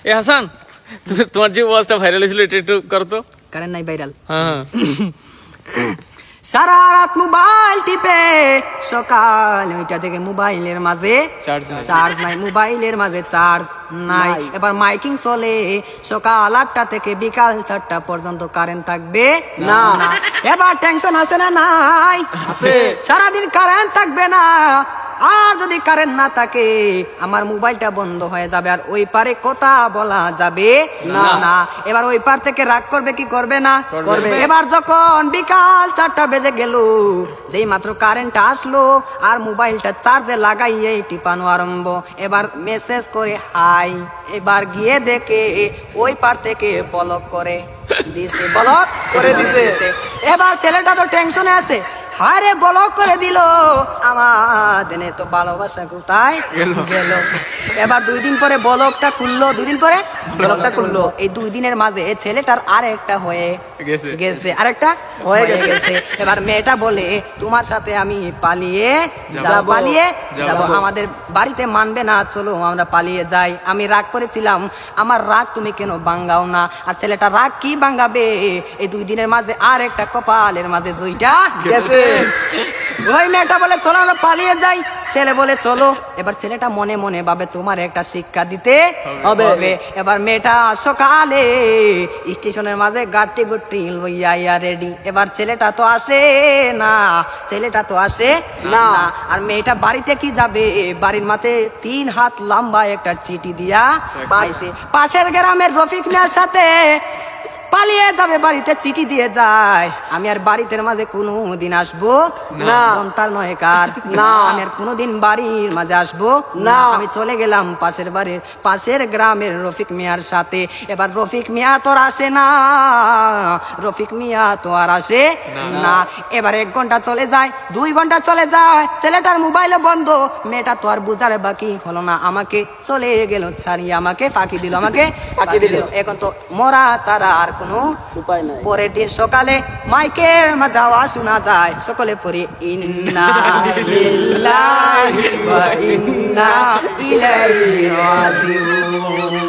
এ হাসান, তুমি তোমার যে ওয়াজটা ভাইরাল হয়েছিল এটা একটু করো তো। কারেন্ট নাই ভাইরাল। হ্যাঁ সারা রাত মোবাইল টিপে সকাল 9টা থেকে মোবাইলের মাঝে চার্জ নাই, মোবাইলের মাঝে চার্জ নাই। এবার মাইকিং চলে সকাল 8টা থেকে বিকাল 4টা পর্যন্ত কারেন্ট থাকবে না। এবার টেনশন আছে না? নাই, সারাদিন কারেন্ট থাকবে না। আর যদি কারেন্ট না থাকে আমার মোবাইলটা বন্ধ হয়ে যাবে, আর ওই পারে কথা বলা যাবে না। এবার ওই পার থেকে রাগ করবে কি করবে না? করবে। এবার যখন বিকাল 4টা বেজে গেল, যেই মাত্র কারেন্ট আসলো আর মোবাইলটা চার্জে লাগাইয়ে টিপানো আরম্ভ। এবার মেসেজ করে হাই, এবার গিয়ে দেখে ওই পার থেকে ব্লক করে দিছে, ব্লক করে দিছে। এবার ছেলেটা তো টেনশনে আছে, হারে ব্লক করে দিল, আমাদের তো ভালোবাসা কোথায় গেল। এবার 2 দিন পরে ব্লকটা খুললো, 2 দিন পরে ব্লকটা খুললো। এই 2 দিনের মাঝে ছেলেটার আরেকটা হয়ে গেছে, আরেকটা হয়ে গেছে। এবার মেয়েটা বলে তোমার সাথে আমি পালিয়ে যাব, আমাদের বাড়িতে মানবে না, চলো আমরা পালিয়ে যাই। আমি রাগ করেছিলাম, আমার রাগ তুমি কেন ভাঙ্গাও না? আর ছেলেটা রাগ কি ভাঙ্গাবে? এই 2 দিনের মাঝে আরেকটা কপালের মাঝে জয়টা গেছে। ওই মেয়েটা বলে চলো আমরা পালিয়ে যাই, ছেলে বলে চলো। এবার ছেলেটা মনে মনে ভাবে তোমার একটা শিক্ষা দিতে হবে। এবার মেয়েটা সকালে স্টেশনের মাঝে গাড়ি গুটি লইয়া রেডি। এবার ছেলেটা তো আসে না, আর মেয়েটা বাড়িতে কি যাবে? বাড়ির মাঝে 3 হাত লম্বা একটা চিঠি দিয়া পাইছে। পাশের গ্রামের রফিক মিয়ার সাথে পালিয়ে যাবে, বাড়িতে চিঠি দিয়ে যায়। আমি আর বাড়িতে মাঝে কোনোদিন আসবো না, তার নয় কার না, আমি আর কোনোদিন বাড়ির মাঝে আসবো না। আমি চলে গেলাম পাশের গ্রামের রফিক মিয়ার সাথে। এবার রফিক মিয়া তো আর আসে না, না। এবার 1 ঘন্টা চলে যায়, 2 ঘন্টা চলে যায়, ছেলেটার মোবাইলও বন্ধ। মেয়েটা তো আর বুঝার বাকি হলো না, আমাকে চলে গেল ছাড়িয়ে, আমাকে ফাঁকি দিল। এখন তো মরা ছাড়া আর কোনো উপায় নাই। পরের দিন সকালে মাইকের মাঝে আওয়াজ শোনা যায়, সকলে পড়ি ইন্না লিল্লাহি ওয়া ইন্না ইলাইহি রাজিউন।